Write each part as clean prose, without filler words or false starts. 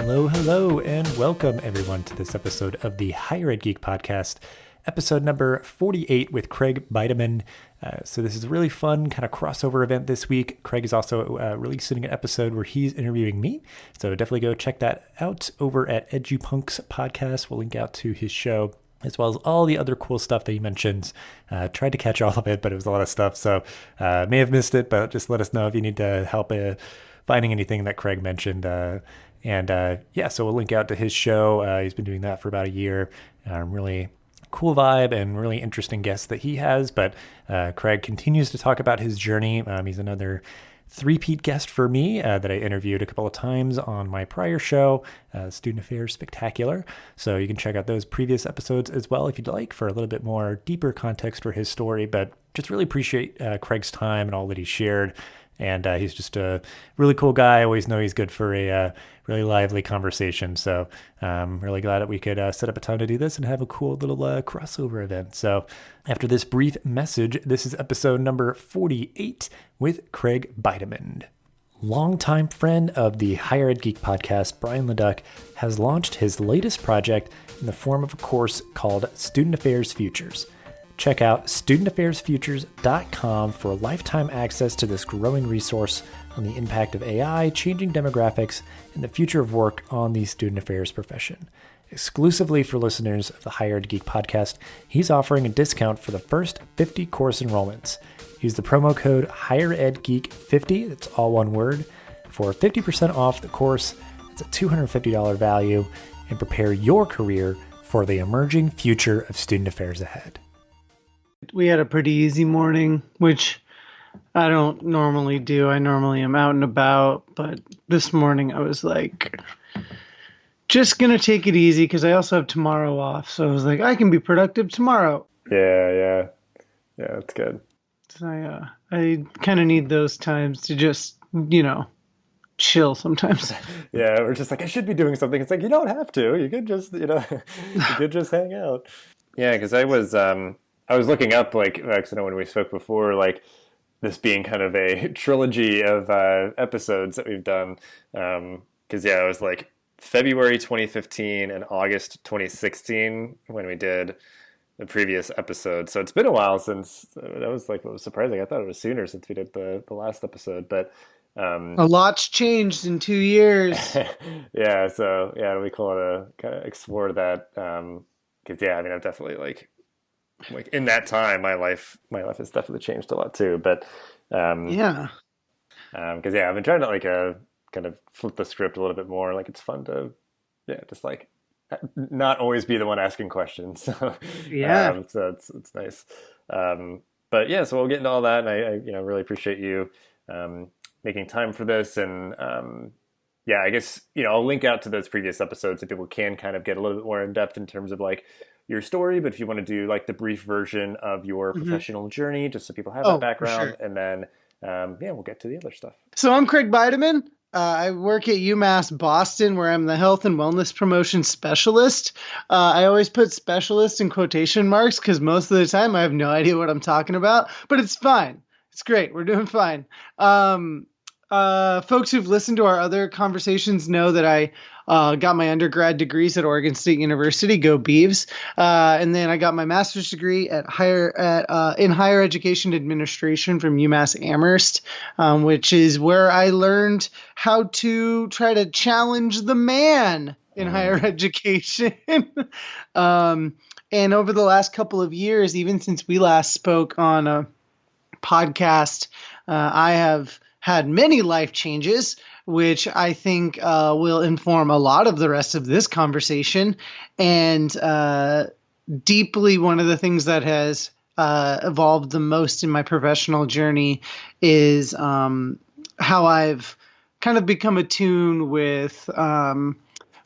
Hello, and welcome everyone to this episode of the Higher Ed Geek Podcast, episode number 48 with Craig Bidiman. So this is a really fun kind of crossover event this week. Craig is also releasing an episode where he's interviewing me. So definitely go check that out over at EduPunk's podcast. We'll link out to his show, as well as all the other cool stuff that he mentions. Tried to catch all of it, but it was a lot of stuff. So may have missed it, but just let us know if you need help finding anything that Craig mentioned. So we'll link out to his show. He's been doing that for about a year. Really cool vibe and really interesting guests that he has. But Craig continues to talk about his journey. He's another three-peat guest for me that I interviewed a couple of times on my prior show, Student Affairs Spectacular. So you can check out those previous episodes as well if you'd like for a little bit more deeper context for his story. But just really appreciate Craig's time and all that he shared. And he's just a really cool guy. I always know he's good for a really lively conversation. So I'm really glad that we could set up a time to do this and have a cool little crossover event. So after this brief message, this is episode number 48 with Craig Bidiman. Longtime friend of the Higher Ed Geek podcast, Brian Leduc, has launched his latest project in the form of a course called Student Affairs Futures. Check out studentaffairsfutures.com for lifetime access to this growing resource on the impact of AI, changing demographics, and the future of work on the student affairs profession. Exclusively for listeners of the Higher Ed Geek podcast, he's offering a discount for the first 50 course enrollments. Use the promo code HigherEdGeek50, that's all one word, for 50% off the course. It's a $250 value, and prepare your career for the emerging future of student affairs ahead. We had a pretty easy morning, which I don't normally do. I normally am out and about, but this morning I was like, just going to take it easy because I also have tomorrow off. So I was like, I can be productive tomorrow. Yeah, that's good. So I kind of need those times to just, chill sometimes. Yeah, we're just like, I should be doing something. It's like, you don't have to. You could just, you could just hang out. Yeah, because I was looking up, like, actually, when we spoke before, like, this being kind of a trilogy of episodes that we've done. Because, it was like February 2015 and August 2016 when we did the previous episode. So it's been a while since, that was like what was surprising. I thought it was sooner since we did the last episode. But a lot's changed in 2 years. Yeah, so, yeah, it'll be cool to kind of explore that. Because, I've definitely, like in that time, my life has definitely changed a lot too. But because I've been trying to like kind of flip the script a little bit more. Like it's fun to just like not always be the one asking questions. So it's nice. But yeah, so we'll get into all that, and I really appreciate you making time for this. And I guess I'll link out to those previous episodes so people can kind of get a little bit more in depth in terms of like your story, but if you want to do like the brief version of your professional journey, just so people have that background, and then we'll get to the other stuff. So I'm Craig Bidiman. I work at UMass Boston, where I'm the health and wellness promotion specialist. I always put specialist in quotation marks because most of the time I have no idea what I'm talking about, but it's fine. It's great. We're doing fine. Folks who've listened to our other conversations know that I got my undergrad degrees at Oregon State University, go Beavs, and then I got my master's degree in higher education administration from UMass Amherst, which is where I learned how to try to challenge the man in higher education. And over the last couple of years, even since we last spoke on a podcast, I have had many life changes, which I think will inform a lot of the rest of this conversation. And deeply, one of the things that has evolved the most in my professional journey is how I've kind of become attuned with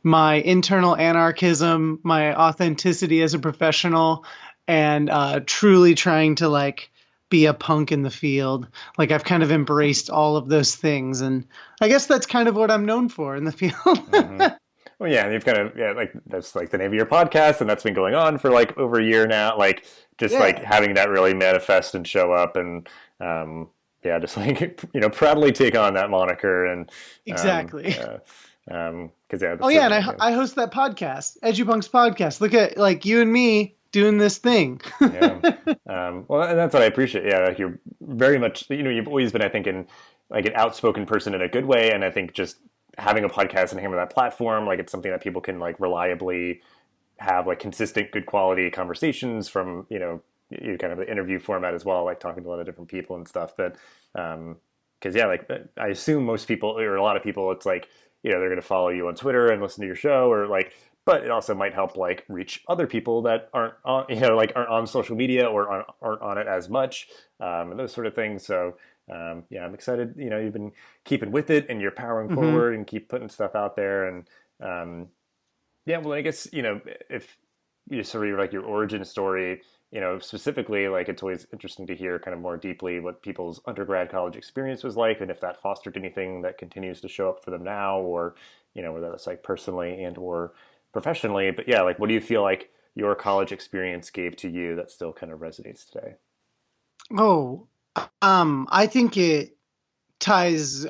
my internal anarchism, my authenticity as a professional, and truly trying to like be a punk in the field. Like I've kind of embraced all of those things, and I guess that's kind of what I'm known for in the field. Well, yeah, and you've kind of like that's like the name of your podcast, and that's been going on for like over a year now. Like just like having that really manifest and show up, and just like proudly take on that moniker, and exactly. Cause yeah, Oh that's yeah, and certainly, I host that podcast, EduPunks podcast. Look at like you and me doing this thing. yeah. Well, and that's what I appreciate. Yeah, like you're very much, you've always been, I think, in like an outspoken person in a good way, and I think just having a podcast and having that platform, like it's something that people can like reliably have like consistent, good quality conversations from, you kind of the interview format as well, like talking to a lot of different people and stuff. But because yeah, like I assume most people or a lot of people, it's like they're going to follow you on Twitter and listen to your show, or like, but it also might help like reach other people that aren't on, like aren't on social media or aren't on it as much, and those sort of things. So yeah, I'm excited. You've been keeping with it and you're powering Hmm. forward and keep putting stuff out there. And yeah, well, I guess if you sort of like your origin story, specifically, like it's always interesting to hear kind of more deeply what people's undergrad college experience was like, and if that fostered anything that continues to show up for them now, or whether that's like personally and or professionally. But yeah, like what do you feel like your college experience gave to you that still kind of resonates today? Oh, I think it ties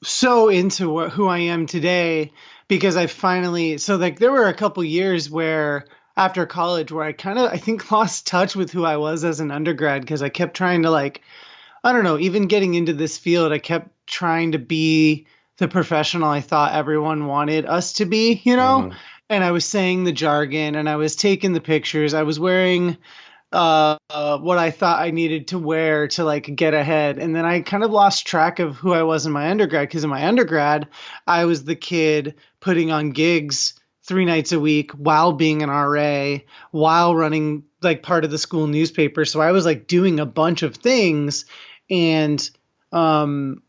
so into who I am today because I finally so like there were a couple years where after college where I kind of I think lost touch with who I was as an undergrad because I kept trying to like I don't know, even getting into this field, I kept trying to be the professional I thought everyone wanted us to be, you know? Mm-hmm. And I was saying the jargon and I was taking the pictures. I was wearing what I thought I needed to wear to like get ahead. And then I kind of lost track of who I was in my undergrad because in my undergrad, I was the kid putting on gigs 3 nights a week while being an RA, while running like part of the school newspaper. So I was like doing a bunch of things and um,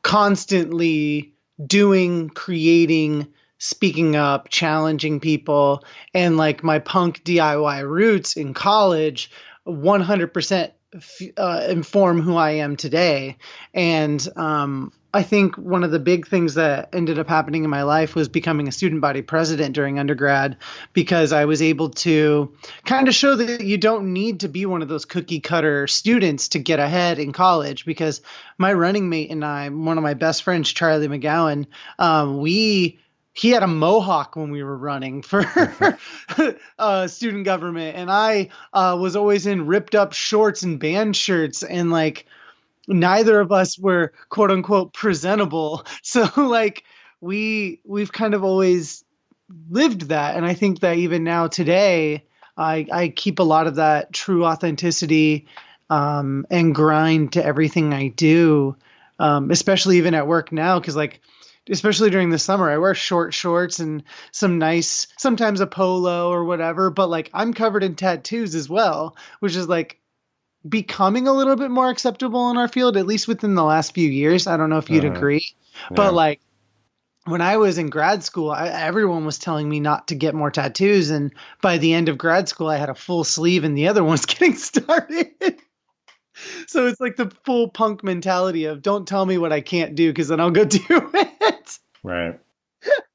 constantly doing, creating, speaking up, challenging people, and like my punk DIY roots in college 100% inform who I am today. And I think one of the big things that ended up happening in my life was becoming a student body president during undergrad because I was able to kind of show that you don't need to be one of those cookie cutter students to get ahead in college. Because my running mate and I, one of my best friends, Charlie McGowan, we he had a mohawk when we were running for student government, and I was always in ripped up shorts and band shirts, and like neither of us were quote unquote presentable. So like we've kind of always lived that, and I think that even now today, I keep a lot of that true authenticity and grind to everything I do, especially even at work now, because like especially during the summer, I wear short shorts and some nice, sometimes a polo or whatever, but like I'm covered in tattoos as well, which is like becoming a little bit more acceptable in our field, at least within the last few years. I don't know if you'd Mm-hmm. agree, but Yeah. like when I was in grad school, everyone was telling me not to get more tattoos. And by the end of grad school, I had a full sleeve and the other one's getting started. So it's like the full punk mentality of don't tell me what I can't do because then I'll go do it. Right.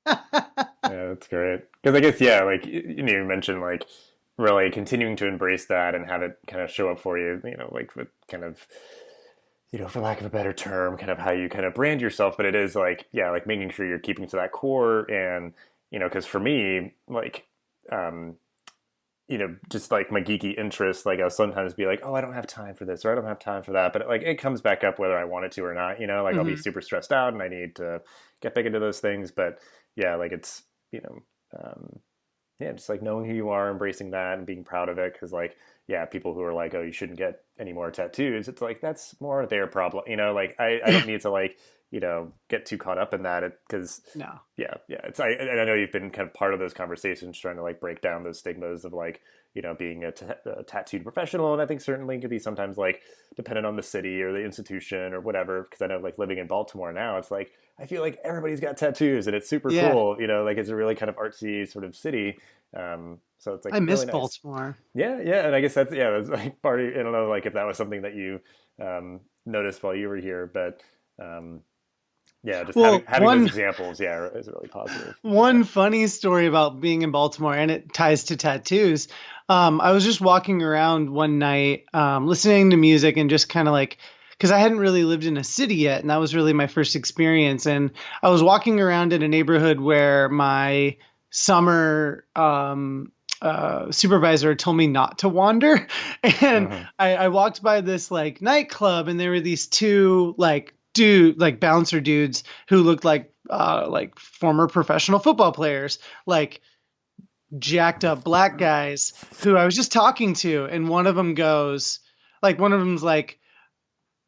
Yeah, that's great. Because I guess yeah, like you mentioned like really continuing to embrace that and have it kind of show up for you, like with kind of for lack of a better term, kind of how you kind of brand yourself. But it is like yeah, like making sure you're keeping to that core, and because for me, like um, just like my geeky interests, like I'll sometimes be like, oh, I don't have time for this or I don't have time for that. But like it comes back up whether I want it to or not, like I'll be Hmm. super stressed out and I need to get back into those things. But yeah, like it's, um, yeah, just like knowing who you are, embracing that and being proud of it. Cause like, yeah, people who are like, oh, you shouldn't get any more tattoos. It's like, that's more their problem. Like I don't need to like, get too caught up in that because No. yeah, and I know you've been kind of part of those conversations trying to like break down those stigmas of like being a tattooed professional, and I think certainly could be sometimes like dependent on the city or the institution or whatever, because I know like living in Baltimore now, it's like I feel like everybody's got tattoos and it's super Yeah. cool, like it's a really kind of artsy sort of city, so it's like I miss really nice. Baltimore. Yeah, and I guess that's like part of, I don't know like if that was something that you noticed while you were here, but yeah, just having Well, having those examples, yeah, is really positive. Yeah. one funny story about being in Baltimore, and it ties to tattoos. I was just walking around one night, listening to music and just kind of like because I hadn't really lived in a city yet, and that was really my first experience. And I was walking around in a neighborhood where my summer supervisor told me not to wander, and Mhm. I walked by this like nightclub, and there were these two like bouncer dudes who looked like former professional football players, like jacked up black guys who I was just talking to, and one of them's like,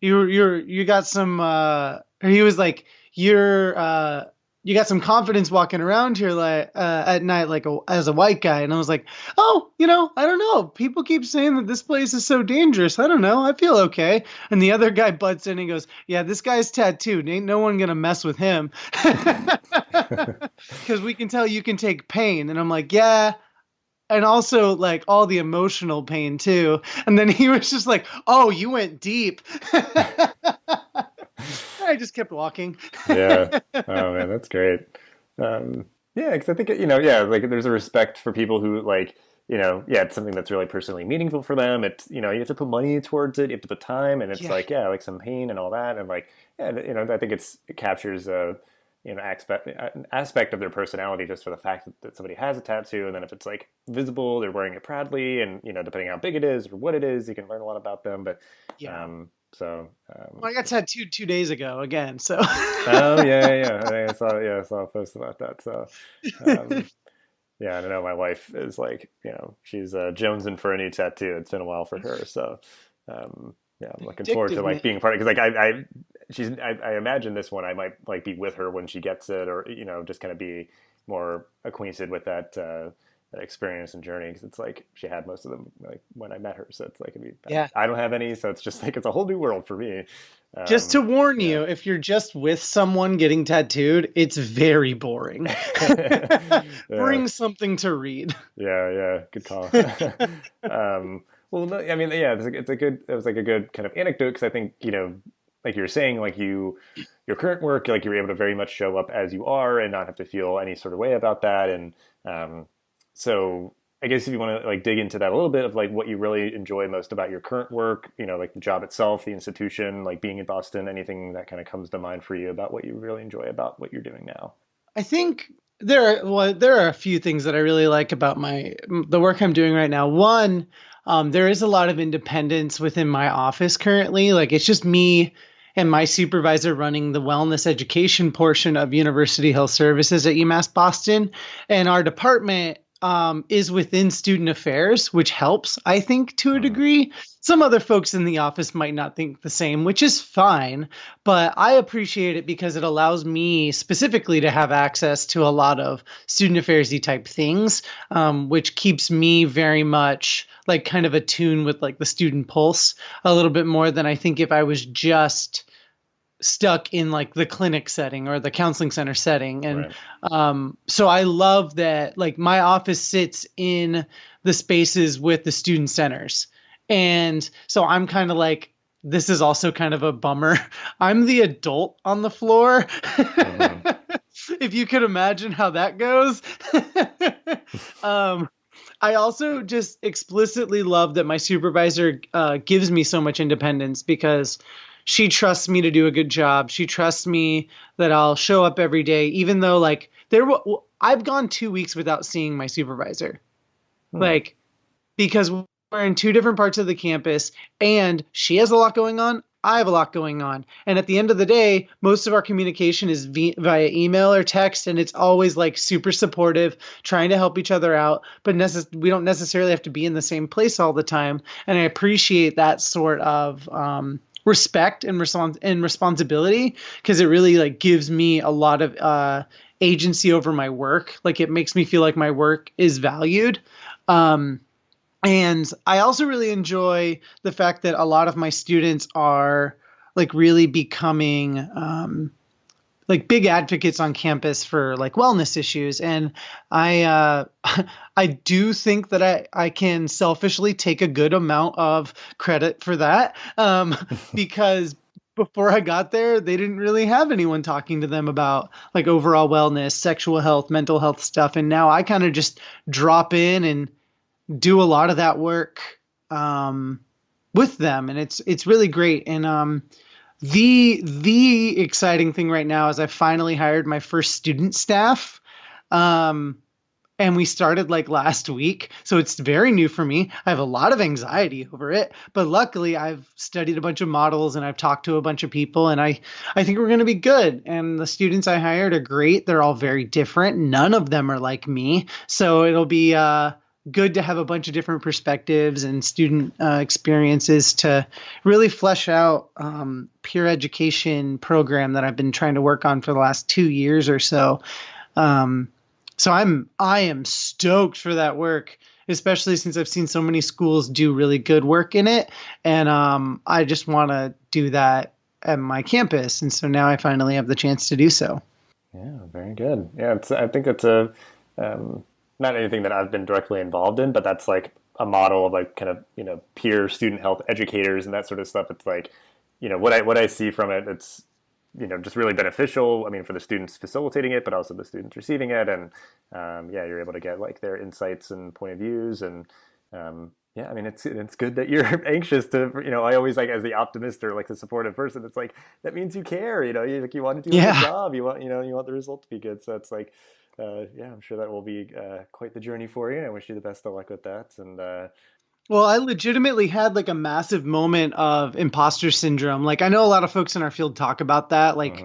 you got some or he was like, you got some confidence walking around here like at night like as a white guy. And I was like, oh, I don't know, people keep saying that this place is so dangerous. I don't know, I feel okay. And the other guy butts in and goes, yeah, this guy's tattooed, ain't no one gonna mess with him. Because we can tell you can take pain. And I'm like, yeah, and also like all the emotional pain too. And then he was just like, oh, you went deep. I just kept walking. Yeah. Oh man, that's great. Yeah, because I think yeah, like there's a respect for people who like, yeah, it's something that's really personally meaningful for them. It's you have to put money towards it, you have to put time, and it's Yeah. like yeah, like some pain and all that, and like yeah, I think it captures a an aspect of their personality just for the fact that somebody has a tattoo, and then if it's like visible, they're wearing it proudly, and depending how big it is or what it is, you can learn a lot about them. But Yeah. so Well, I got tattooed 2 days ago again. So oh yeah. I saw a post about that. So um, yeah, I don't know. My wife is like, she's jonesing for a new tattoo. It's been a while for her. So yeah, I'm looking forward to like addictive, being part of because like I imagine this one I might like be with her when she gets it, or just kind of be more acquainted with that experience and journey because it's like she had most of them like when I met her, so it's like yeah. I don't have any, so it's just like it's a whole new world for me. Just to warn Yeah. you, if you're just with someone getting tattooed, it's very boring. Yeah. Bring something to read. Yeah, good call. Well, no, I mean, yeah, it was like a good kind of anecdote because I think like you were saying, like your current work, like you're able to very much show up as you are and not have to feel any sort of way about that, and so I guess if you want to like dig into that a little bit of like what you really enjoy most about your current work, like the job itself, the institution, like being in Boston, anything that kind of comes to mind for you about what you really enjoy about what you're doing now. I think there are a few things that I really like about the work I'm doing right now. One, there is a lot of independence within my office currently. Like it's just me and my supervisor running the wellness education portion of University Health Services at UMass Boston, and our department is within student affairs, which helps, I think, to a Mhm. degree. Some other folks in the office might not think the same, which is fine, but I appreciate it because it allows me specifically to have access to a lot of student affairs-y type things, which keeps me very much like kind of attuned with like the student pulse a little bit more than I think if I was just stuck in like the clinic setting or the counseling center setting. And Right. so I love that like my office sits in the spaces with the student centers. And so I'm kind of like, this is also kind of a bummer. I'm the adult on the floor. Hmm. If you could imagine how that goes. um, I also just explicitly love that my supervisor gives me so much independence because she trusts me to do a good job. She trusts me that I'll show up every day, even though like I've gone 2 weeks without seeing my supervisor, Hmm. like because we're in two different parts of the campus and she has a lot going on. I have a lot going on. And at the end of the day, most of our communication is via email or text. And it's always like super supportive, trying to help each other out. But we don't necessarily have to be in the same place all the time. And I appreciate that sort of respect and responsibility because it really like gives me a lot of agency over my work. Like it makes me feel like my work is valued. And I also really enjoy the fact that a lot of my students are like really becoming like big advocates on campus for like wellness issues. And I do think that I can selfishly take a good amount of credit for that because before I got there, they didn't really have anyone talking to them about like overall wellness, sexual health, mental health stuff. And now I kind of just drop in and do a lot of that work with them, and it's really great. And the exciting thing right now is I finally hired my first student staff. And we started like last week. So it's very new for me. I have a lot of anxiety over it, but luckily I've studied a bunch of models and I've talked to a bunch of people, and I think we're going to be good. And the students I hired are great. They're all very different. None of them are like me. So it'll be good to have a bunch of different perspectives and student experiences to really flesh out peer education program that I've been trying to work on for the last 2 years or so. So I am stoked for that work, especially since I've seen so many schools do really good work in it. And I just want to do that at my campus. And so now I finally have the chance to do so. Yeah, very good. Yeah, I think it's not anything that I've been directly involved in, but that's like a model of like kind of, peer student health educators and that sort of stuff. It's like, what I see from it, it's, just really beneficial. I mean, for the students facilitating it, but also the students receiving it. And you're able to get like their insights and point of views. And I mean, it's good that you're anxious to, I always like as the optimist or like the supportive person, it's like, that means you care, you want to do a good job. You want the result to be good. So it's like, I'm sure that will be quite the journey for you. I wish you the best of luck with that. And well, I legitimately had like a massive moment of imposter syndrome. Like I know a lot of folks in our field talk about that. Like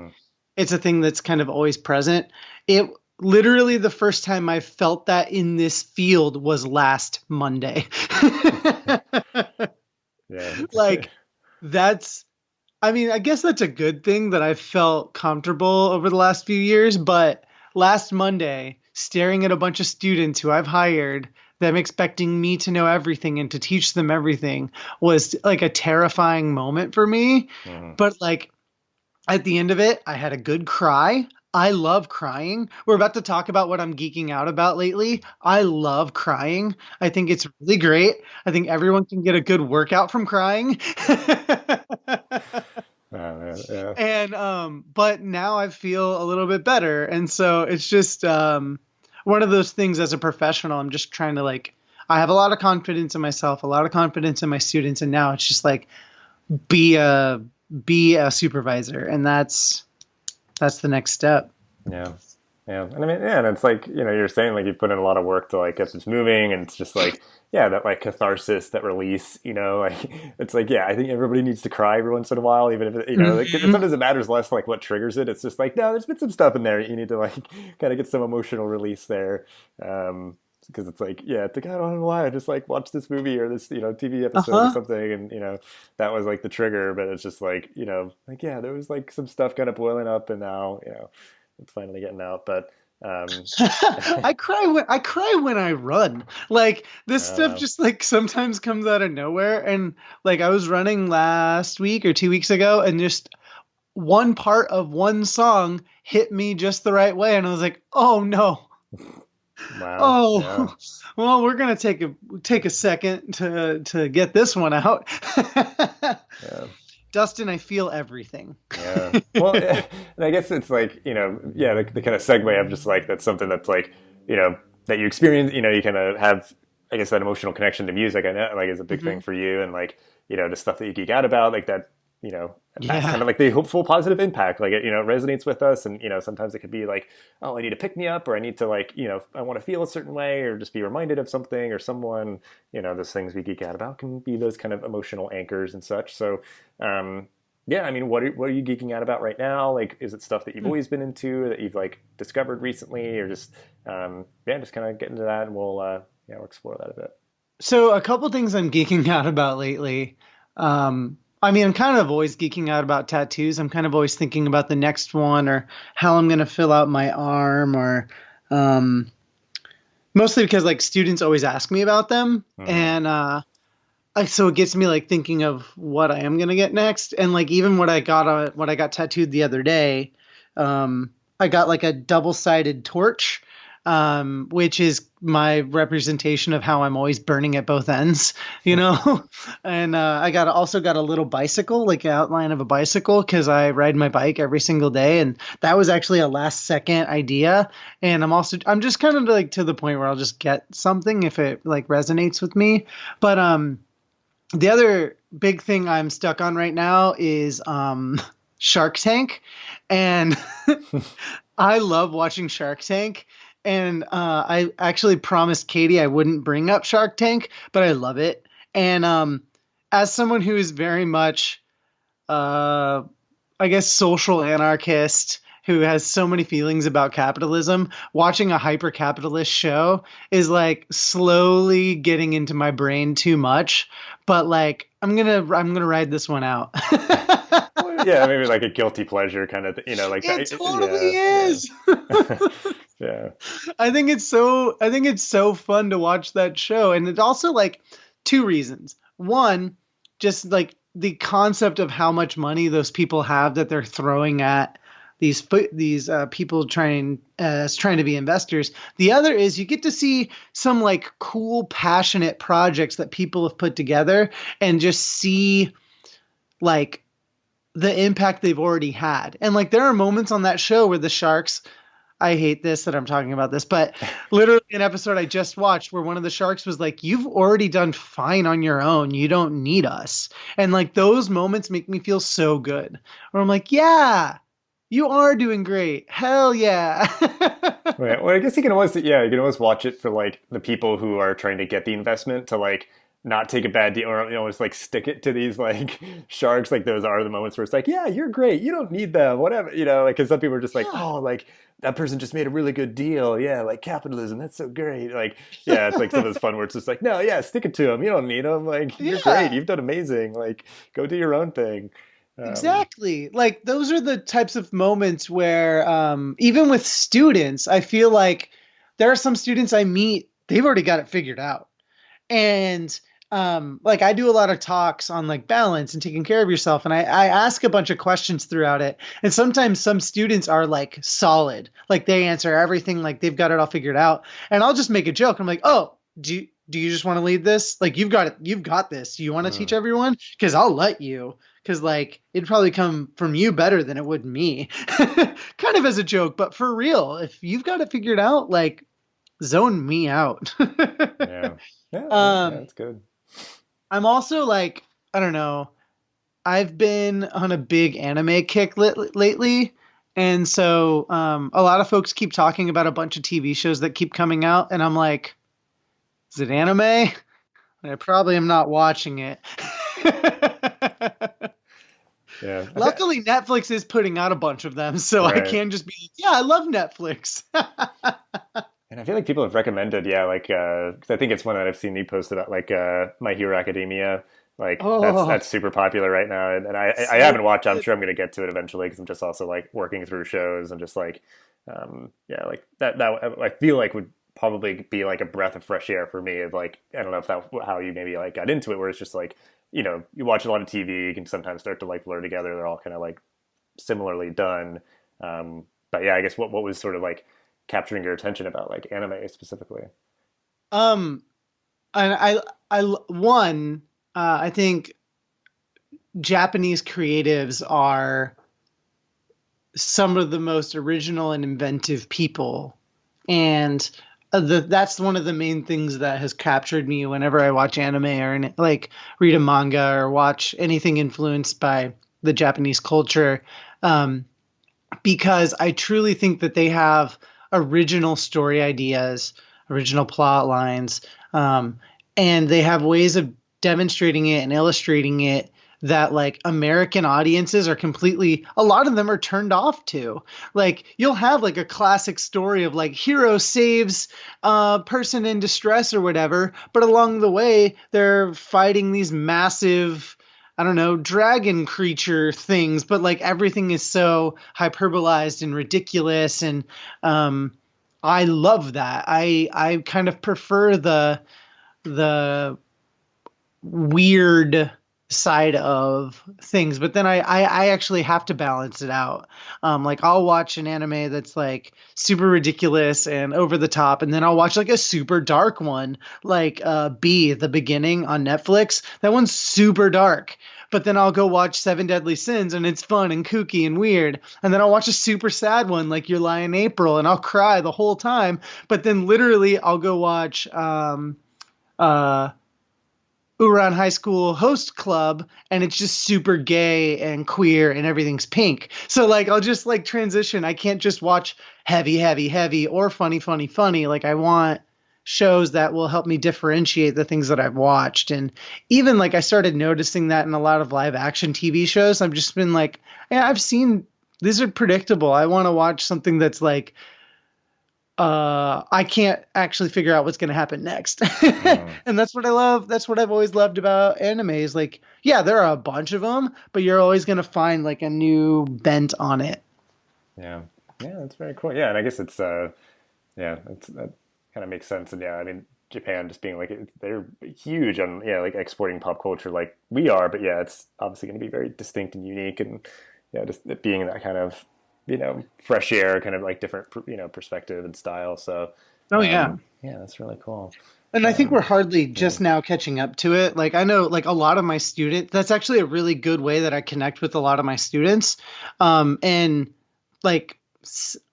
it's a thing that's kind of always present. It literally the first time I felt that in this field was last Monday. Like I guess that's a good thing that I felt comfortable over the last few years. But last Monday, staring at a bunch of students who I've hired, them expecting me to know everything and to teach them everything was like a terrifying moment for me. But like at the end of it, I had a good cry. I love crying. We're about to talk about what I'm geeking out about lately. I love crying. I think it's really great. I think everyone can get a good workout from crying. And but now I feel a little bit better. And so it's just one of those things as a professional, I'm just trying to I have a lot of confidence in myself, a lot of confidence in my students. And now it's just like, be a supervisor. And that's the next step. Yeah. Yeah. And I mean, and it's like, you're saying like you put in a lot of work to get this moving, and it's just like, that like catharsis, that release, it's like, I think everybody needs to cry every once in a while, even if, like, sometimes it matters less like what triggers it. It's just like, no, there's been some stuff in there. You need to kind of get some emotional release there. Because it's like, it's like, I don't know why I just watched this movie or this, TV episode or something. And, that was like the trigger, but it's just like, there was like some stuff kind of boiling up, and now, it's finally getting out. But I cry when I run. Like this stuff just sometimes comes out of nowhere. And I was running last week or 2 weeks ago, and just one part of one song hit me just the right way, and I was like, oh no. Wow. Oh, yeah. Well, we're gonna take a second to get this one out. Yeah. Dustin, I feel everything. Yeah. Well, and I guess it's like, the kind of segue of just that's something that's that you experience, you kind of have, I guess, that emotional connection to music. I know is a big thing for you, and the stuff that you geek out about, that, that's kind of the hopeful, positive impact. It resonates with us. And, sometimes it could be oh, I need to pick me up, or I need to I want to feel a certain way, or just be reminded of something or someone, those things we geek out about can be those kind of emotional anchors and such. So, I mean, what are you geeking out about right now? Is it stuff that you've always been into, that you've discovered recently, or just, just kind of get into that, and we'll explore that a bit. So a couple things I'm geeking out about lately. I mean, I'm kind of always geeking out about tattoos. I'm kind of always thinking about the next one, or how I'm going to fill out my arm, or mostly because students always ask me about them. And so it gets me thinking of what I am going to get next. And even what I got tattooed the other day, I got a double-sided torch, which is my representation of how I'm always burning at both ends, And I also got a little bicycle, an outline of a bicycle, because I ride my bike every single day, and that was actually a last second idea. And I'm just kind of to the point where I'll just get something if it resonates with me. But the big thing I'm stuck on right now is Shark Tank, and I love watching Shark Tank. And I actually promised Katie I wouldn't bring up Shark Tank, but I love it. And as someone who is very much, uh, I guess, social anarchist who has so many feelings about capitalism, watching a hyper capitalist show is like slowly getting into my brain too much. But like, I'm gonna ride this one out. Yeah, maybe like a guilty pleasure kind of, like It that. totally Yeah, is. yeah, yeah. I think it's so fun to watch that show. And it's also like two reasons. One, just like the concept of how much money those people have that they're throwing at these people trying to be investors. The other is you get to see some like cool, passionate projects that people have put together and just see like the impact they've already had. And like there are moments on that show where the sharks, I hate this that I'm talking about this, but literally an episode I just watched where one of the sharks was like, "You've already done fine on your own. You don't need us." And like those moments make me feel so good. Where I'm like, "Yeah, you are doing great. Hell yeah." Right. Well, I guess you can always watch it for like the people who are trying to get the investment to like not take a bad deal or just like stick it to these like sharks. Like those are the moments where it's like, yeah, you're great. You don't need them, whatever, like, cause some people are just like, Yeah. oh, like that person just made a really good deal. Yeah. Like capitalism. That's so great. Like, yeah, it's like some of those fun where it's just like, no, yeah, stick it to them. You don't need them. Like you're great. Yeah. You've done amazing. Like go do your own thing. Um, Exactly. Like those are the types of moments where even with students, I feel like there are some students I meet, they've already got it figured out. And like I do a lot of talks on like balance and taking care of yourself. And I ask a bunch of questions throughout it. And sometimes some students are like solid, like they answer everything, like they've got it all figured out. And I'll just make a joke. I'm like, oh, do you just want to lead this? Like you've got this. You want to teach mm, everyone? Because I'll let you. Because like it'd probably come from you better than it would me. Kind of as a joke, but for real, if you've got it figured out, like zone me out. yeah. Yeah. Yeah. um, That's good. I'm also like, I don't know. I've been on a big anime kick lately. And so a lot of folks keep talking about a bunch of TV shows that keep coming out. And I'm like, is it anime? I probably am not watching it. Yeah. Luckily, Netflix is putting out a bunch of them. So I Right. can just be, yeah, I love Netflix. And I feel like people have recommended, yeah, like 'cause I think it's one that I've seen you post about, like My Hero Academia. Like Oh, that's super popular right now, and I so haven't watched it. I'm good. sure I'm gonna get to it eventually because I'm just also like working through shows and just like, yeah, like that I feel like would probably be like a breath of fresh air for me. Of like I don't know if that how you maybe like got into it, where it's just like you watch a lot of TV, you can sometimes start to like blur together. They're all kind of like similarly done. But yeah, I guess what was sort of like capturing your attention about like anime specifically? Um, and one, I think Japanese creatives are some of the most original and inventive people. And that's one of the main things that has captured me whenever I watch anime or like read a manga or watch anything influenced by the Japanese culture. Um, because I truly think that they have original story ideas, original plot lines, um, and they have ways of demonstrating it and illustrating it that like American audiences are completely, a lot of them are turned off to. Like you'll have like a classic story of like hero saves a person in distress or whatever, but along the way they're fighting these massive, I don't know, dragon creature things, but like everything is so hyperbolized and ridiculous. And I love that. I kind of prefer the weird side of things, but then I actually have to balance it out. Like I'll watch an anime that's like super ridiculous and over the top, and then I'll watch like a super dark one, like The Beginning on Netflix. That one's super dark. But then I'll go watch Seven Deadly Sins and it's fun and kooky and weird. And then I'll watch a super sad one like Your Lie in April and I'll cry the whole time. But then literally I'll go watch uh Uran High School host club, and it's just super gay and queer and everything's pink. So like I'll just like transition. I can't just watch heavy, heavy, heavy or funny, funny, funny. Like I want shows that will help me differentiate the things that I've watched. And even like I started noticing that in a lot of live action TV shows. I've just been like, yeah, I've seen these are predictable. I want to watch something that's like I can't actually figure out what's going to happen next. And that's what I love. That's what I've always loved about anime is like, yeah, there are a bunch of them, but you're always going to find like a new bent on it. Yeah. Yeah, that's very cool. Yeah, and I guess it's that kind of makes sense. And yeah, I mean, Japan just being like they're huge on like exporting pop culture like we are, but yeah, it's obviously going to be very distinct and unique, and yeah, just it being that kind of fresh air, kind of like different perspective and style. So yeah, that's really cool. And I think we're hardly just now catching up to it. Like I know like a lot of my students, that's actually a really good way that I connect with a lot of my students. And like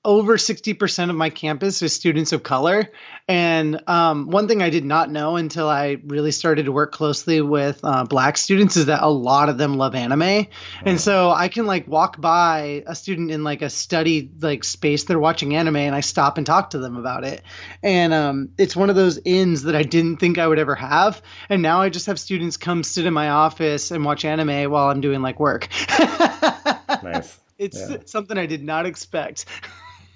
over 60% of my campus is students of color. And one thing I did not know until I really started to work closely with Black students is that a lot of them love anime. And so I can like walk by a student in like a study like space they're watching anime, and I stop and talk to them about it. And it's one of those ins that I didn't think I would ever have. And now I just have students come sit in my office and watch anime while I'm doing like work. Nice. It's something I did not expect.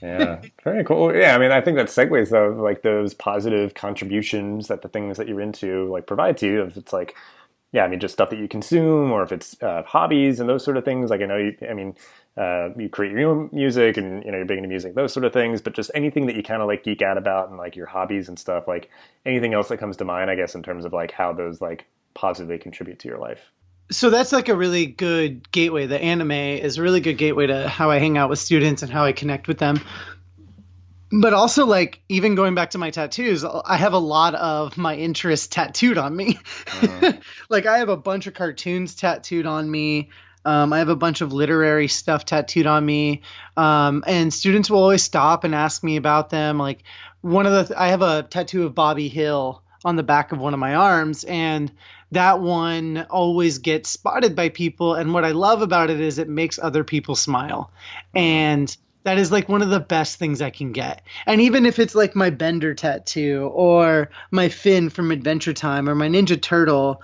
Yeah, very cool. Yeah, I mean, I think that segues though, like those positive contributions that the things that you're into like provide to you. If it's like, yeah, I mean, just stuff that you consume, or if it's hobbies and those sort of things. Like I know you create your own music, and you're big into music, those sort of things. But just anything that you kind of like geek out about, and like your hobbies and stuff. Like anything else that comes to mind, I guess, in terms of like how those like positively contribute to your life. So that's like a really good gateway. The anime is a really good gateway to how I hang out with students and how I connect with them. But also like even going back to my tattoos, I have a lot of my interests tattooed on me. Like I have a bunch of cartoons tattooed on me. I have a bunch of literary stuff tattooed on me. And students will always stop and ask me about them. Like I have a tattoo of Bobby Hill on the back of one of my arms, and that one always gets spotted by people. And what I love about it is it makes other people smile. And that is like one of the best things I can get. And even if it's like my Bender tattoo or my Finn from Adventure Time or my Ninja Turtle,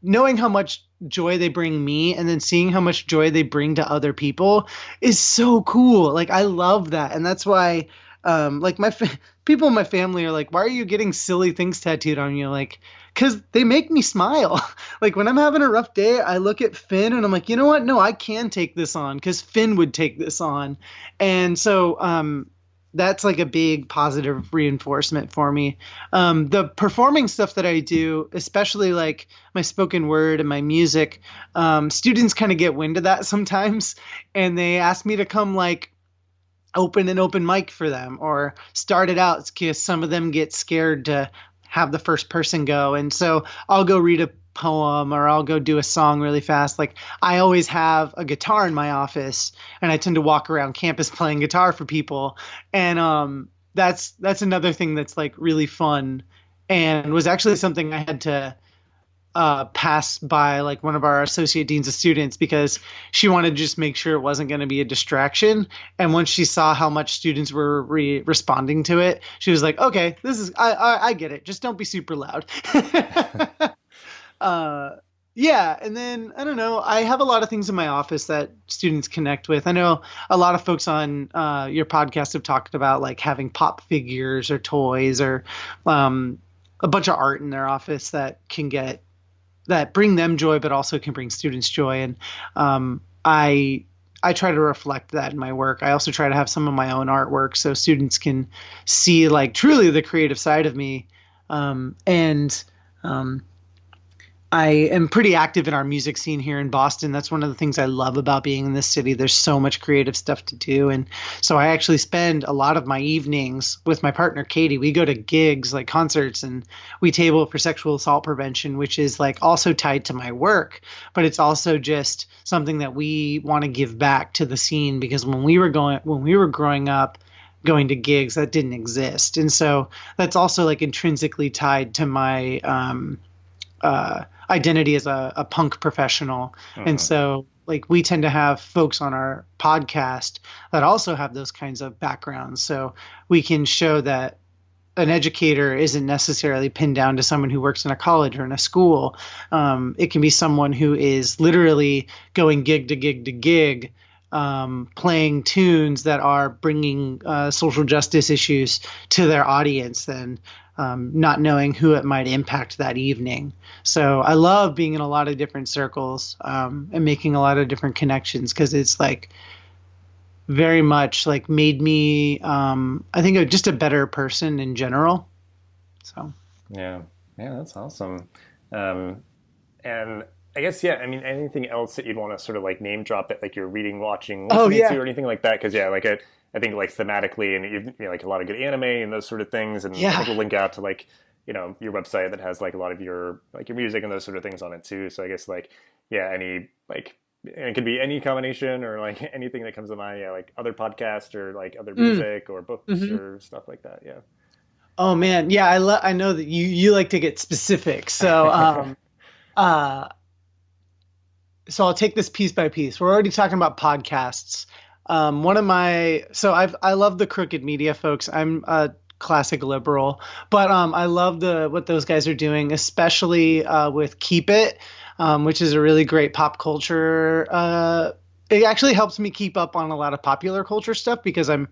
knowing how much joy they bring me and then seeing how much joy they bring to other people is so cool. Like I love that. And that's why people in my family are like, why are you getting silly things tattooed on you? Like, because they make me smile. Like when I'm having a rough day, I look at Finn and I'm like, you know what? No, I can take this on because Finn would take this on. And so that's like a big positive reinforcement for me. The performing stuff that I do, especially like my spoken word and my music, students kind of get wind of that sometimes. And they ask me to come like open an open mic for them or start it out because some of them get scared to have the first person go. And so I'll go read a poem or I'll go do a song really fast. Like I always have a guitar in my office and I tend to walk around campus playing guitar for people. And that's another thing that's like really fun and was actually something I had to pass by like one of our associate deans of students because she wanted to just make sure it wasn't going to be a distraction. And once she saw how much students were responding to it, she was like, okay, I get it. Just don't be super loud. Yeah. And then I don't know, I have a lot of things in my office that students connect with. I know a lot of folks on your podcast have talked about like having pop figures or toys or a bunch of art in their office that bring them joy, but also can bring students joy. And I try to reflect that in my work. I also try to have some of my own artwork so students can see like truly the creative side of me. I am pretty active in our music scene here in Boston. That's one of the things I love about being in this city. There's so much creative stuff to do. And so I actually spend a lot of my evenings with my partner, Katie. We go to gigs like concerts and we table for sexual assault prevention, which is like also tied to my work, but it's also just something that we want to give back to the scene because when we were growing up, going to gigs that didn't exist. And so that's also like intrinsically tied to my identity as a punk professional. And so like we tend to have folks on our podcast that also have those kinds of backgrounds. So we can show that an educator isn't necessarily pinned down to someone who works in a college or in a school. It can be someone who is literally going gig to gig to gig, playing tunes that are bringing social justice issues to their audience and not knowing who it might impact that evening. So I love being in a lot of different circles and making a lot of different connections, because it's like very much like made me, I think, just a better person in general. So yeah, that's awesome. And I guess, yeah, I mean, anything else that you'd want to sort of like name drop that like you're reading, watching, listening to, or anything like that? Because like I think like thematically, and you know, like a lot of good anime and those sort of things, and I think we'll link out to like, you know, your website that has like a lot of your like your music and those sort of things on it too. So I guess like, yeah, any like, and it could be any combination or like anything that comes to mind. Yeah, like other podcasts or like other music or books or stuff like that. Yeah. Oh man, yeah, I know that you like to get specific. So so I'll take this piece by piece. We're already talking about podcasts. I love the Crooked Media folks. I'm a classic liberal, but I love what those guys are doing, especially with Keep It, which is a really great pop culture. It actually helps me keep up on a lot of popular culture stuff because I'm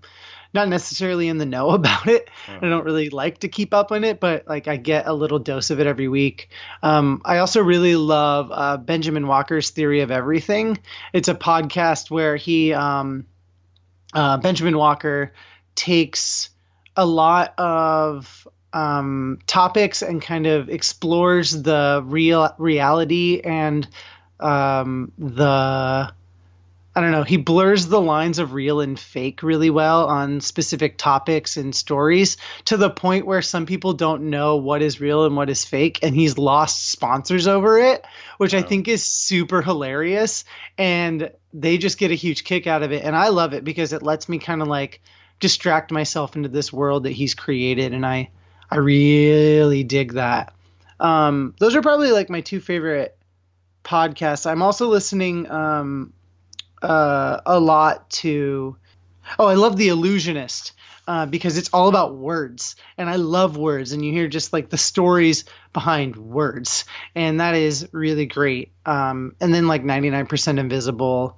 not necessarily in the know about it. I don't really like to keep up on it, but like I get a little dose of it every week. I also really love Benjamin Walker's Theory of Everything. It's a podcast where Benjamin Walker takes a lot of topics and kind of explores the reality and he blurs the lines of real and fake really well on specific topics and stories, to the point where some people don't know what is real and what is fake, and he's lost sponsors over it, which I think is super hilarious, and they just get a huge kick out of it. And I love it because it lets me kind of like distract myself into this world that he's created, and I really dig that. Those are probably like my two favorite podcasts. I'm also listening a lot to, I love The Illusionist, because it's all about words, and I love words, and you hear just like the stories behind words, and that is really great. And then like 99% Invisible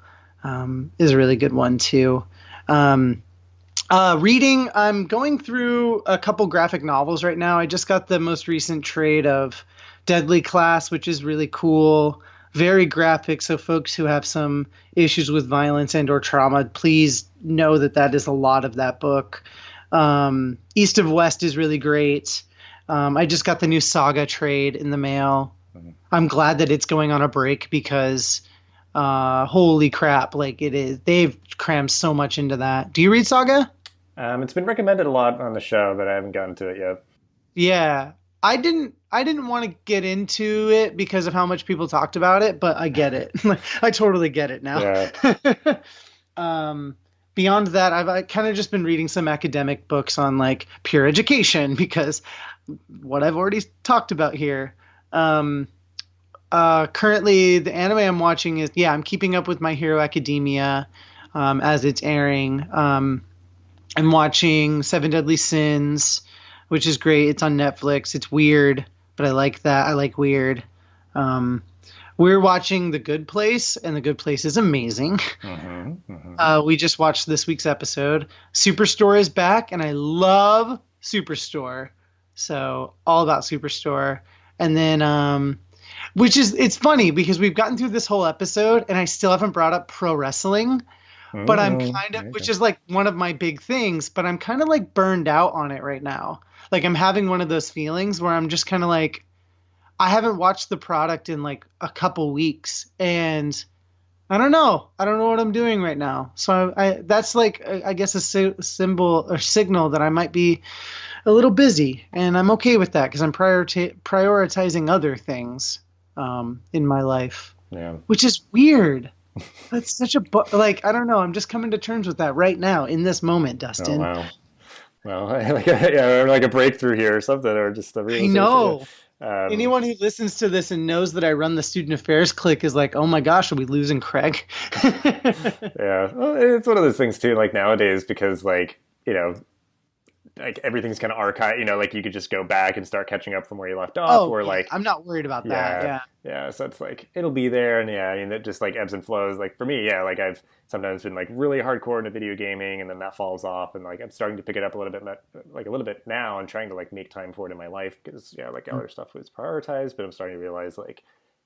is a really good one too. Reading, I'm going through a couple graphic novels right now. I just got the most recent trade of Deadly Class, which is really cool. Very graphic, so folks who have some issues with violence and or trauma, please know that is a lot of that book. East of West is really great. I just got the new Saga trade in the mail. I'm glad that it's going on a break because holy crap, like it is. They've crammed so much into that. Do you read Saga? It's been recommended a lot on the show, but I haven't gotten to it yet. Yeah. I didn't want to get into it because of how much people talked about it, but I get it. I totally get it now. Yeah. Beyond that, I've kind of just been reading some academic books on like pure education because what I've already talked about here. Currently, the anime I'm watching is, I'm keeping up with My Hero Academia as it's airing. I'm watching Seven Deadly Sins, which is great. It's on Netflix. It's weird, but I like that. I like weird. We're watching The Good Place, and The Good Place is amazing. We just watched this week's episode. Superstore is back, and I love Superstore. So all about Superstore. And then, it's funny because we've gotten through this whole episode, and I still haven't brought up pro wrestling. But I'm kind of, which is like one of my big things, but I'm kind of like burned out on it right now. Like I'm having one of those feelings where I'm just kind of like, I haven't watched the product in like a couple weeks, and I don't know what I'm doing right now. So that's like, I guess a symbol or signal that I might be a little busy, and I'm okay with that because I'm prioritizing other things in my life, which is weird. That's such a I don't know. I'm just coming to terms with that right now in this moment, Dustin. Oh, wow. Well, like yeah, or like a breakthrough here or something, or just a I realization. know. Um, Anyone who listens to this and knows that I run the student affairs clique is like, oh my gosh, are we losing Craig? yeah, well, it's one of those things too. Like nowadays, because like like everything's kind of archived. Like you could just go back and start catching up from where you left off, Oh, or yeah, like I'm not worried about that. yeah, Yeah. yeah. So it's like it'll be there, and yeah, I mean it just like ebbs and flows. Like for me, yeah, like I've sometimes been like really hardcore into video gaming, and then that falls off, and like I'm starting to pick it up a little bit, like a little bit now, and trying to like make time for it in my life because yeah, like other stuff was prioritized, but I'm starting to realize like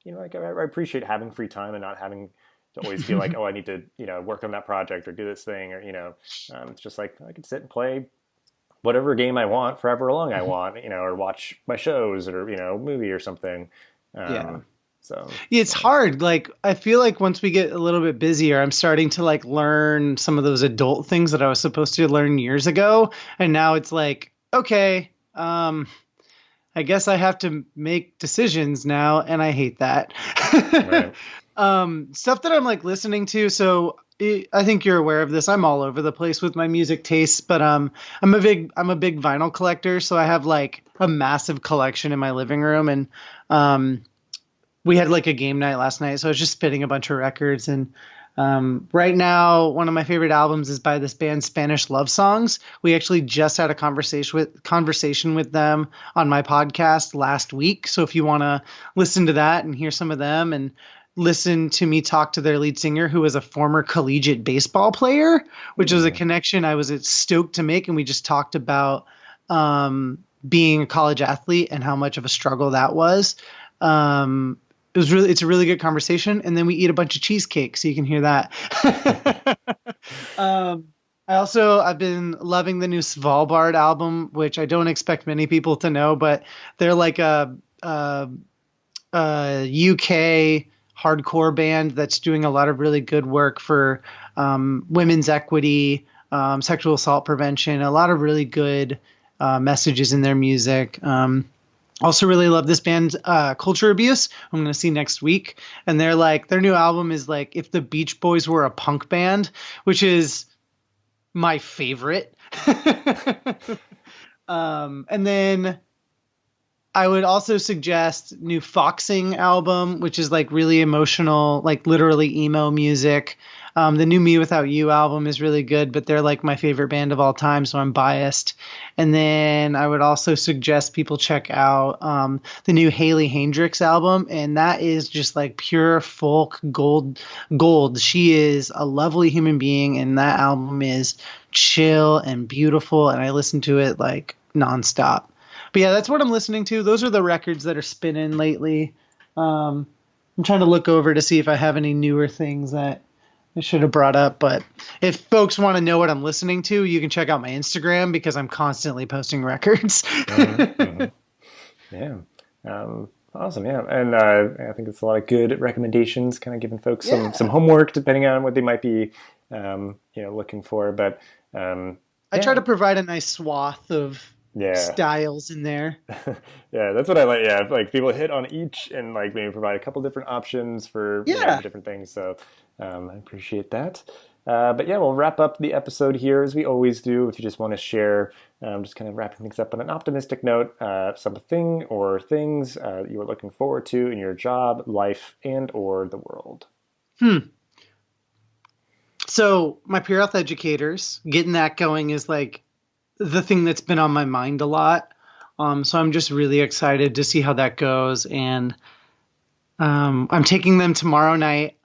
like I appreciate having free time and not having to always feel like oh I need to work on that project or do this thing or it's just like I can sit and play whatever game I want for however long I want, or watch my shows or, movie or something. Yeah. So Yeah, it's hard. Like, I feel like once we get a little bit busier, I'm starting to like learn some of those adult things that I was supposed to learn years ago. And now it's like, okay, I guess I have to make decisions now. And I hate that. right. Stuff that I'm like listening to. So I think you're aware of this. I'm all over the place with my music tastes, but I'm a big vinyl collector. So I have like a massive collection in my living room, and we had like a game night last night, so I was just spitting a bunch of records. And right now, one of my favorite albums is by this band Spanish Love Songs. We actually just had a conversation with them on my podcast last week. So if you want to listen to that and hear some of them and listen to me talk to their lead singer, who was a former collegiate baseball player, which was a connection I was stoked to make. And we just talked about being a college athlete and how much of a struggle that was. It's a really good conversation. And then we eat a bunch of cheesecake, so you can hear that. I've been loving the new Svalbard album, which I don't expect many people to know, but they're like a UK hardcore band that's doing a lot of really good work for women's equity, sexual assault prevention, a lot of really good messages in their music. Also really love this band, Culture Abuse. I'm going to see next week. And their new album is like if the Beach Boys were a punk band, which is my favorite. And then I would also suggest new Foxing album, which is like really emotional, like literally emo music. The new Me Without You album is really good, but they're like my favorite band of all time, so I'm biased. And then I would also suggest people check out the new Haley Hendrix album, and that is just like pure folk gold. She is a lovely human being, and that album is chill and beautiful, and I listen to it like nonstop. But yeah, that's what I'm listening to. Those are the records that are spinning lately. I'm trying to look over to see if I have any newer things that I should have brought up. But if folks want to know what I'm listening to, you can check out my Instagram because I'm constantly posting records. Mm-hmm. Yeah. Awesome. Yeah. And I think it's a lot of good recommendations, kind of giving folks some homework depending on what they might be, looking for. But I try to provide a nice swath of yeah. styles in there. Yeah, that's what I like. Yeah, like people hit on each and like maybe provide a couple different options for different things. So I appreciate that. But yeah, we'll wrap up the episode here as we always do. If you just want to share, just kind of wrapping things up on an optimistic note, something or things you are looking forward to in your job, life, and or the world. So my peer health educators, getting that going is like the thing that's been on my mind a lot. So I'm just really excited to see how that goes. And I'm taking them tomorrow night,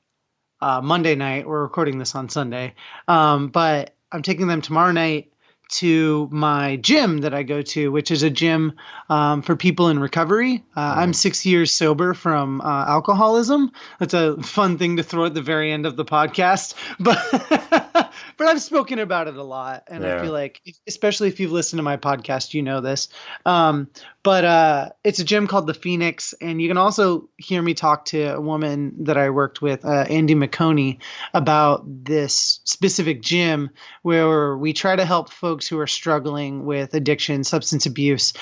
Monday night. We're recording this on Sunday. But I'm taking them tomorrow night to my gym that I go to, which is a gym for people in recovery. I'm 6 years sober from alcoholism. That's a fun thing to throw at the very end of the podcast. But I've spoken about it a lot. And I feel like, especially if you've listened to my podcast, you know this. But it's a gym called the Phoenix. And you can also hear me talk to a woman that I worked with, Andy McConey, about this specific gym where we try to help folks who are struggling with addiction, substance abuse,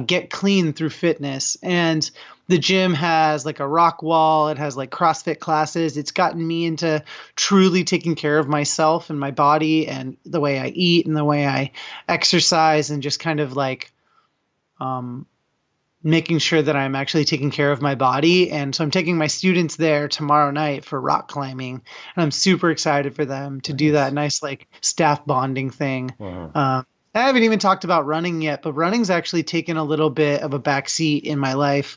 get clean through fitness. And the gym has like a rock wall. It has like CrossFit classes. It's gotten me into truly taking care of myself and my body and the way I eat and the way I exercise and just kind of like making sure that I'm actually taking care of my body. And so I'm taking my students there tomorrow night for rock climbing, and I'm super excited for them to do that nice like staff bonding thing. I haven't even talked about running yet, but running's actually taken a little bit of a backseat in my life,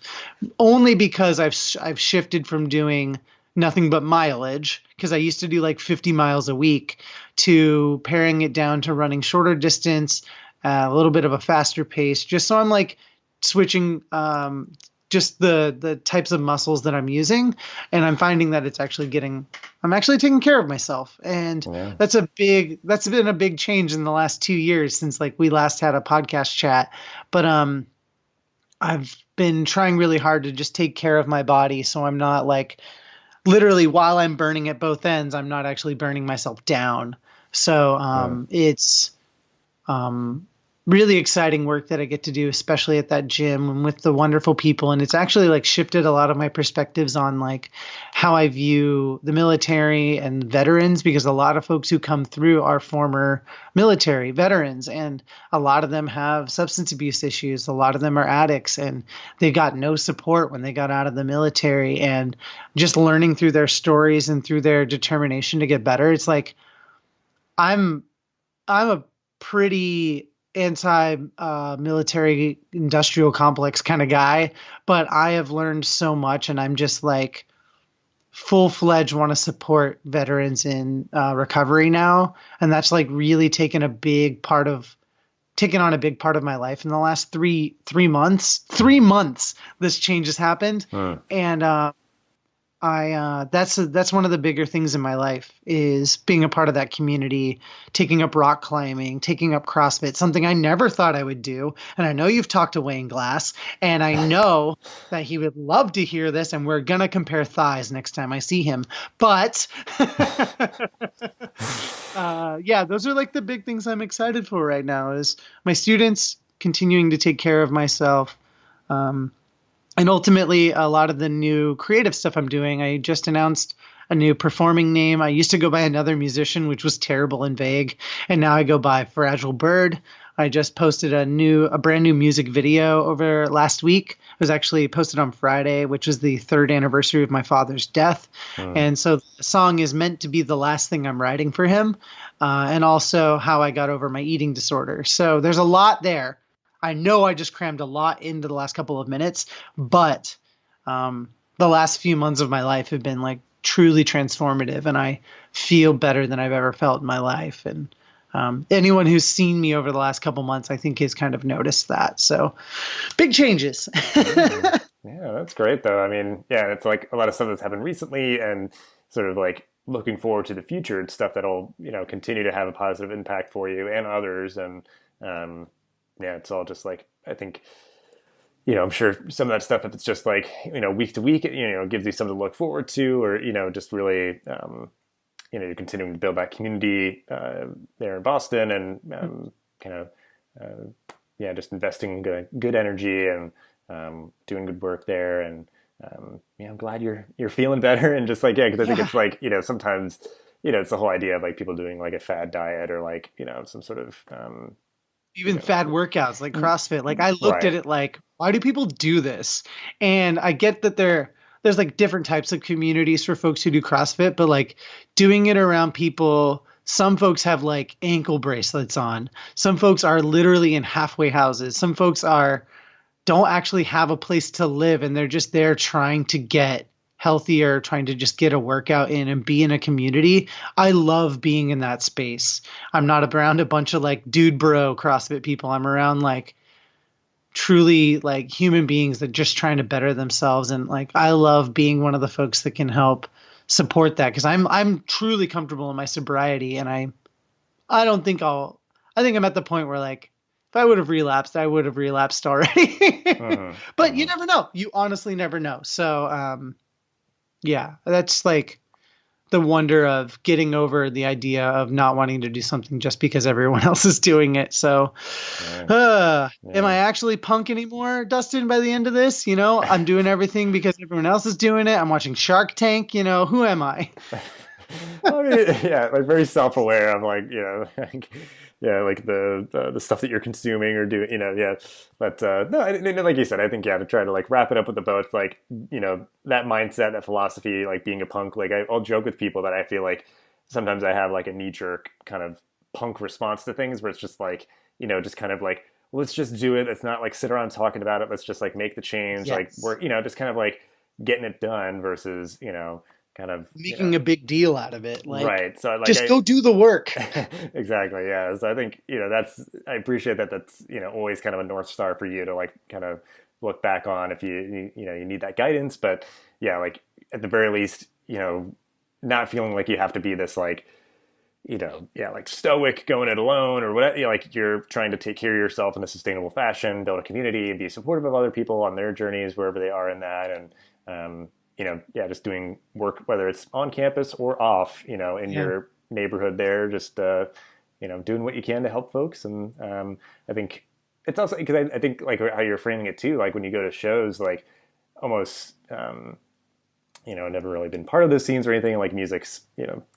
only because I've shifted from doing nothing but mileage, because I used to do like 50 miles a week, to paring it down to running shorter distance, a little bit of a faster pace, just so I'm like switching just the types of muscles that I'm using. And I'm finding that I'm actually taking care of myself. And that's been a big change in the last 2 years since like we last had a podcast chat. But I've been trying really hard to just take care of my body. So I'm not like literally while I'm burning at both ends, I'm not actually burning myself down. So it's really exciting work that I get to do, especially at that gym and with the wonderful people. And it's actually like shifted a lot of my perspectives on like how I view the military and veterans, because a lot of folks who come through are former military veterans, and a lot of them have substance abuse issues. A lot of them are addicts, and they got no support when they got out of the military. And just learning through their stories and through their determination to get better, it's like I'm a pretty anti-military industrial complex kind of guy, but I have learned so much, and I'm just like full-fledged want to support veterans in recovery now. And that's like really taken on a big part of my life in the last three months. This change has happened. And that's one of the bigger things in my life, is being a part of that community, taking up rock climbing, taking up CrossFit, something I never thought I would do. And I know you've talked to Wayne Glass, and I know that he would love to hear this, and we're going to compare thighs next time I see him. But those are like the big things I'm excited for right now, is my students continuing to take care of myself. And ultimately, a lot of the new creative stuff I'm doing, I just announced a new performing name. I used to go by another musician, which was terrible and vague, and now I go by Fragile Bird. I just posted a brand new music video over last week. It was actually posted on Friday, which is the 3rd anniversary of my father's death. And so the song is meant to be the last thing I'm writing for him, and also how I got over my eating disorder. So there's a lot there. I know I just crammed a lot into the last couple of minutes, but the last few months of my life have been like truly transformative, and I feel better than I've ever felt in my life. And anyone who's seen me over the last couple months, I think, has kind of noticed that. So big changes. Yeah, that's great though. I mean, yeah, it's like a lot of stuff that's happened recently, and sort of like looking forward to the future. It's stuff that'll, continue to have a positive impact for you and others. And yeah, it's all just like, I think, I'm sure some of that stuff, if it's just like, week to week, it gives you something to look forward to, or, just really, you're continuing to build that community there in Boston, and just investing good energy and doing good work there. And I'm glad you're feeling better, and just like, because I think it's like, sometimes, it's the whole idea of like people doing like a fad diet, or like, some sort of even fad workouts like CrossFit. Like I looked at it like, why do people do this? And I get that there's like different types of communities for folks who do CrossFit, but like doing it around people, some folks have like ankle bracelets on. Some folks are literally in halfway houses. Some folks don't actually have a place to live, and they're just there trying to get healthier, trying to just get a workout in and be in a community. I love being in that space. I'm not around a bunch of like dude bro CrossFit people. I'm around like truly like human beings that just trying to better themselves. And like, I love being one of the folks that can help support that, because I'm truly comfortable in my sobriety. And I think I'm at the point where like, if I would have relapsed, I would have relapsed already. But you never know. You honestly never know. So, yeah, that's like the wonder of getting over the idea of not wanting to do something just because everyone else is doing it. So, am I actually punk anymore, Dustin, by the end of this? I'm doing everything because everyone else is doing it. I'm watching Shark Tank. Who am I? I mean, yeah, like very self-aware of like, like the stuff that you're consuming or doing, yeah. But no, like you said, I think, to try to like wrap it up with the bow, it's like, that mindset, that philosophy, like being a punk, like I'll joke with people that I feel like sometimes I have like a knee-jerk kind of punk response to things where it's just like, just kind of like, let's just do it. It's not like sit around talking about it. Let's just like make the change. Yes. Like we're, just kind of like getting it done versus, kind of making a big deal out of it. Like, right. So like, just go do the work. Exactly. Yeah. So I think, I appreciate that. That's, always kind of a North Star for you to like kind of look back on if you need that guidance. But yeah, like at the very least, not feeling like you have to be this like, like stoic going it alone or whatever, like you're trying to take care of yourself in a sustainable fashion, build a community and be supportive of other people on their journeys, wherever they are in that. And, just doing work, whether it's on campus or off, in your neighborhood there, just, doing what you can to help folks. And I think it's also because I think like how you're framing it too, like when you go to shows, like almost, I've never really been part of those scenes or anything. Like music's,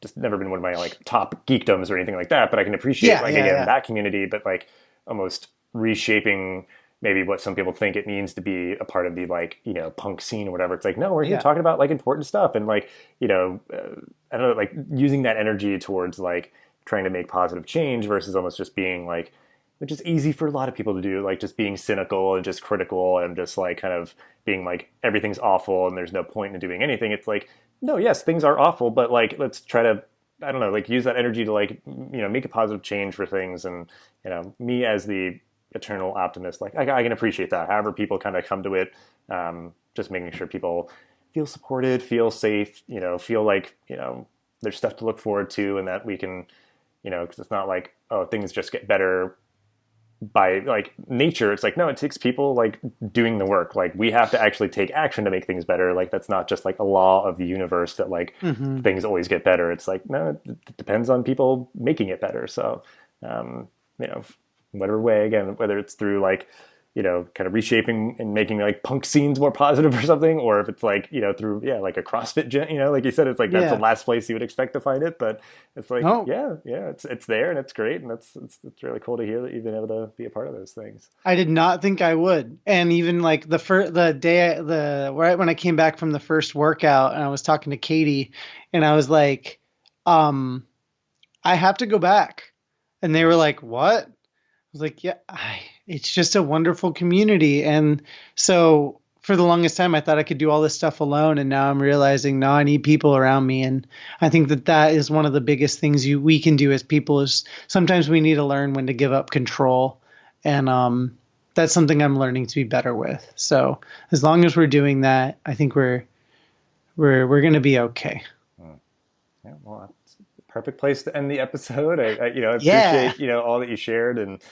just never been one of my like top geekdoms or anything like that. But I can appreciate that community, but like almost reshaping maybe what some people think it means to be a part of the like, punk scene or whatever. It's like, no, we're here talking about like important stuff. And like, I don't know, like using that energy towards like trying to make positive change versus almost just being like, which is easy for a lot of people to do, like just being cynical and just critical and just like kind of being like, everything's awful and there's no point in doing anything. It's like, no, yes, things are awful, but like, let's try to, I don't know, like use that energy to like, make a positive change for things. And, me as the eternal optimist, like I can appreciate that. However people kind of come to it, just making sure people feel supported, feel safe, feel like, there's stuff to look forward to and that we can, because it's not like, oh, things just get better by like nature. It's like, no, it takes people like doing the work. Like we have to actually take action to make things better. Like that's not just like a law of the universe that like things always get better. It's like, no, it depends on people making it better. So, whatever way, again, whether it's through like, kind of reshaping and making like punk scenes more positive or something, or if it's like, through, like a CrossFit gym, like you said, it's like, that's the last place you would expect to find it, but it's like, it's there and it's great. And it's really cool to hear that you've been able to be a part of those things. I did not think I would. And even like right when I came back from the first workout and I was talking to Katie and I was like, I have to go back. And they were like, what? I was like, it's just a wonderful community. And so for the longest time, I thought I could do all this stuff alone. And now I'm realizing, no, I need people around me. And I think that is one of the biggest things we can do as people is sometimes we need to learn when to give up control. And that's something I'm learning to be better with. So as long as we're doing that, I think we're going to be okay. Yeah, well, that's the perfect place to end the episode. I appreciate, all that you shared and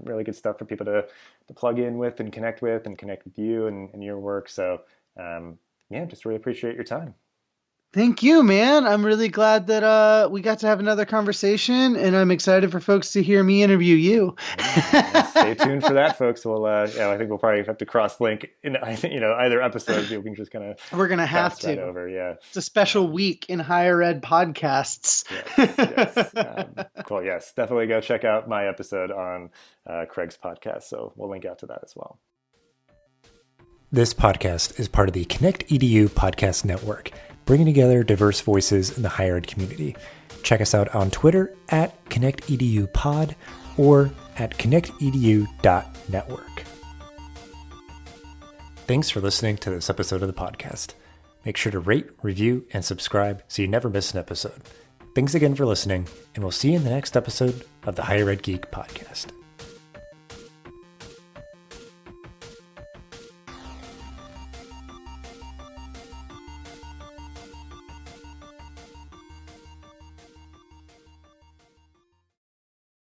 really good stuff for people to plug in with and connect with you and your work. So, just really appreciate your time. Thank you, man. I'm really glad that we got to have another conversation, and I'm excited for folks to hear me interview you. Stay tuned for that, folks. We'll, I think we'll probably have to cross-link in, either episode. We can just kind of we're gonna have to over. Yeah, it's a special week in higher ed podcasts. Yes. Cool. Yes, definitely go check out my episode on Craig's podcast. So we'll link out to that as well. This podcast is part of the Connect EDU podcast network, bringing together diverse voices in the higher ed community. Check us out on Twitter at ConnectEDUPod or at connectedu.network. Thanks for listening to this episode of the podcast. Make sure to rate, review, and subscribe so you never miss an episode. Thanks again for listening, and we'll see you in the next episode of the Higher Ed Geek Podcast.